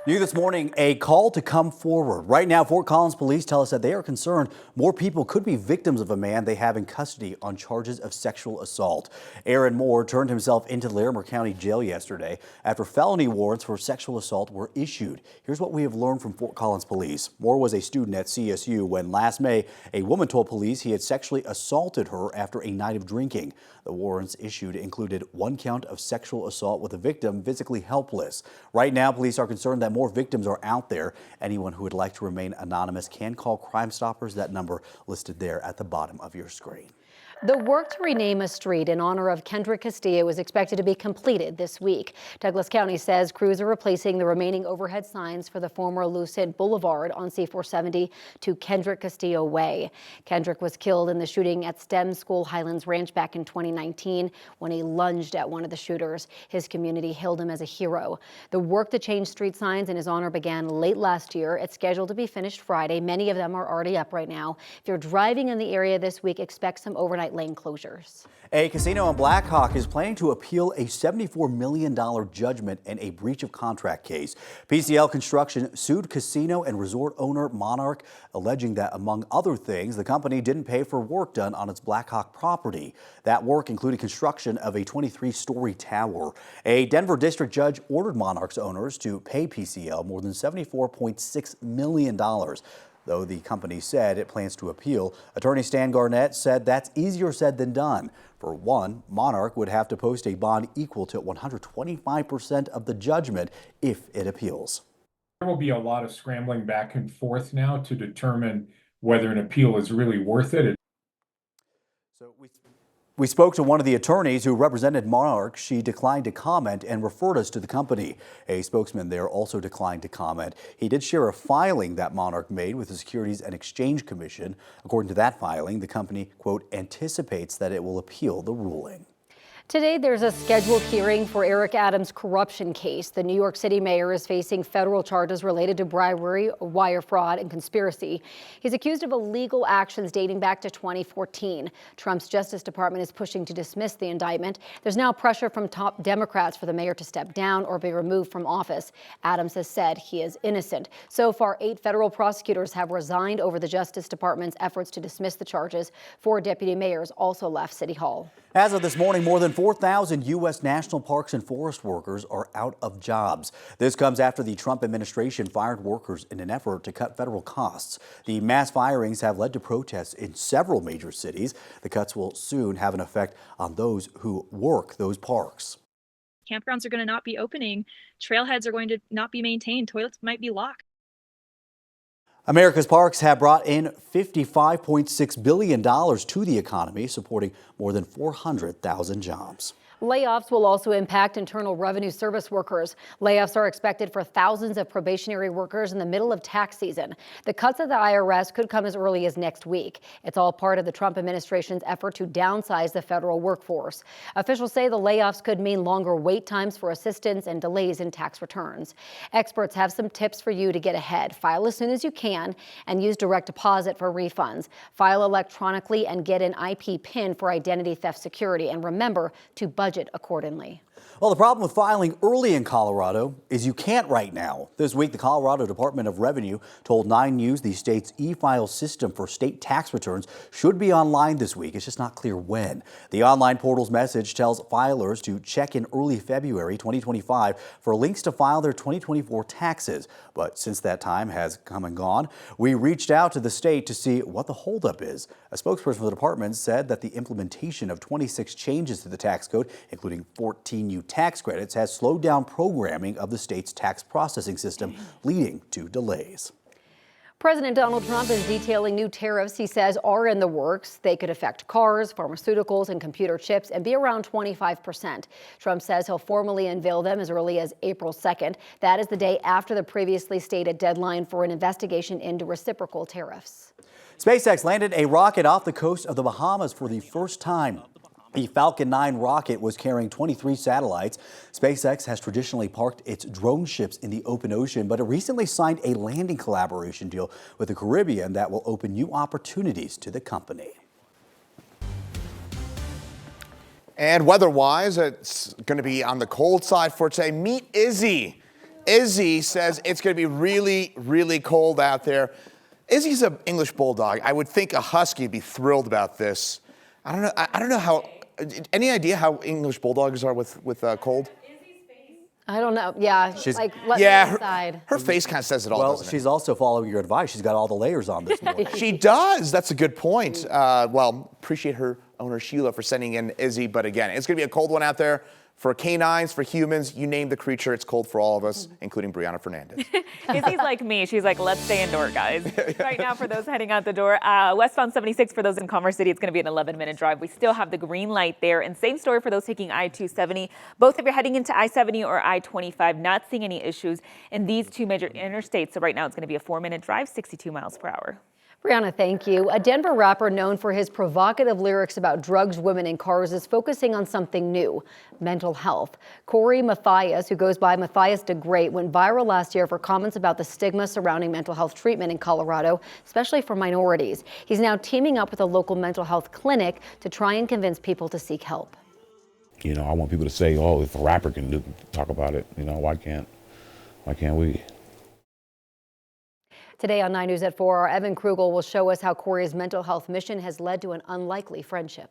New this morning, a call to come forward. Right now, Fort Collins police tell us that they are concerned more people could be victims of a man they have in custody on charges of sexual assault. Aaron Moore turned himself into the Larimer County Jail yesterday after felony warrants for sexual assault were issued. Here's what we have learned from Fort Collins police. Moore was a student at CSU when last May, a woman told police he had sexually assaulted her after a night of drinking. The warrants issued included 1 count of sexual assault with a victim physically helpless. Right now, police are concerned that more victims are out there. Anyone who would like to remain anonymous can call Crime Stoppers. That number listed there at the bottom of your screen. The work to rename a street in honor of Kendrick Castillo is expected to be completed this week. Douglas County says crews are replacing the remaining overhead signs for the former Lucent Boulevard on C-470 to Kendrick Castillo Way. Kendrick was killed in the shooting at STEM School Highlands Ranch back in 2019 when he lunged at one of the shooters. His community hailed him as a hero. The work to change street signs in his honor began late last year. It's scheduled to be finished Friday. Many of them are already up right now. If you're driving in the area this week, expect some overnight lane closures. A casino in Black Hawk is planning to appeal a $74 million judgment in a breach of contract case. PCL Construction sued casino and resort owner Monarch, alleging that, among other things, the company didn't pay for work done on its Black Hawk property. That work included construction of a 23-story tower. A Denver district judge ordered Monarch's owners to pay PCL more than $74.6 million. Though the company said it plans to appeal, attorney Stan Garnett said that's easier said than done. For one, Monarch would have to post a bond equal to 125% of the judgment if it appeals. There will be a lot of scrambling back and forth now to determine whether an appeal is really worth it. So we spoke to one of the attorneys who represented Monarch. She declined to comment and referred us to the company. A spokesman there also declined to comment. He did share a filing that Monarch made with the Securities and Exchange Commission. According to that filing, the company, quote, anticipates that it will appeal the ruling. Today, there's a scheduled hearing for Eric Adams' corruption case. The New York City mayor is facing federal charges related to bribery, wire fraud, and conspiracy. He's accused of illegal actions dating back to 2014. Trump's Justice Department is pushing to dismiss the indictment. There's now pressure from top Democrats for the mayor to step down or be removed from office. Adams has said he is innocent. So far, 8 federal prosecutors have resigned over the Justice Department's efforts to dismiss the charges. 4 deputy mayors also left City Hall. As of this morning, more than 4,000 U.S. national parks and forest workers are out of jobs. This comes after the Trump administration fired workers in an effort to cut federal costs. The mass firings have led to protests in several major cities. The cuts will soon have an effect on those who work those parks. Campgrounds are going to not be opening. Trailheads are going to not be maintained. Toilets might be locked. America's parks have brought in $55.6 billion to the economy, supporting more than 400,000 jobs. Layoffs will also impact Internal Revenue Service workers. Layoffs are expected for thousands of probationary workers in the middle of tax season. The cuts at the IRS could come as early as next week. It's all part of the Trump administration's effort to downsize the federal workforce. Officials say the layoffs could mean longer wait times for assistance and delays in tax returns. Experts have some tips for you to get ahead. File as soon as you can and use direct deposit for refunds. File electronically and get an IP PIN for identity theft security. And remember to budget accordingly. Well, the problem with filing early in Colorado is you can't right now. This week, the Colorado Department of Revenue told 9 News the state's e-file system for state tax returns should be online this week. It's just not clear when. The online portal's message tells filers to check in early February 2025 for links to file their 2024 taxes. But since that time has come and gone, we reached out to the state to see what the holdup is. A spokesperson for the department said that the implementation of 26 changes to the tax code, including 14 new tax credits, has slowed down programming of the state's tax processing system, leading to delays. President Donald Trump is detailing new tariffs he says are in the works. They could affect cars, pharmaceuticals, and computer chips and be around 25%. Trump says he'll formally unveil them as early as April 2nd. That is the day after the previously stated deadline for an investigation into reciprocal tariffs. SpaceX landed a rocket off the coast of the Bahamas for the first time. The Falcon 9 rocket was carrying 23 satellites. SpaceX has traditionally parked its drone ships in the open ocean, but it recently signed a landing collaboration deal with the Caribbean that will open new opportunities to the company. And weather-wise, it's going to be on the cold side for today. Meet Izzy. Izzy says it's going to be really, really cold out there. Izzy's an English bulldog. I would think a husky would be thrilled about this. I don't know. I don't know how. Any idea how English bulldogs are with cold? I don't know. Yeah, She's- like let Yeah, me inside. her face kind of says it all. Well, doesn't it? she's also following your advice. She's got all the layers on this morning. She does. That's a good point. Well, appreciate her owner Sheila for sending in Izzy. But again, it's going to be a cold one out there for canines, for humans. You name the creature. It's cold for all of us, including Brianna Fernandez. Izzy's like me. She's like, let's stay indoor, guys. Right now, for those heading out the door, westbound 76 for those in Commerce City, it's going to be an 11-minute drive. We still have the green light there. And same story for those taking I-270. Both if you're heading into I-70 or I-25, not seeing any issues in these two major interstates. So right now, it's going to be a 4-minute drive, 62 miles per hour. Brianna, thank you. A Denver rapper known for his provocative lyrics about drugs, women, and cars is focusing on something new: mental health. Corey Matthias, who goes by Matthias the Great, went viral last year for comments about the stigma surrounding mental health treatment in Colorado, especially for minorities. He's now teaming up with a local mental health clinic to try and convince people to seek help. You know, I want people to say, oh, if a rapper can talk about it, you know, why can't we? Today on 9 News at 4, our Evan Krugel will show us how Corey's mental health mission has led to an unlikely friendship.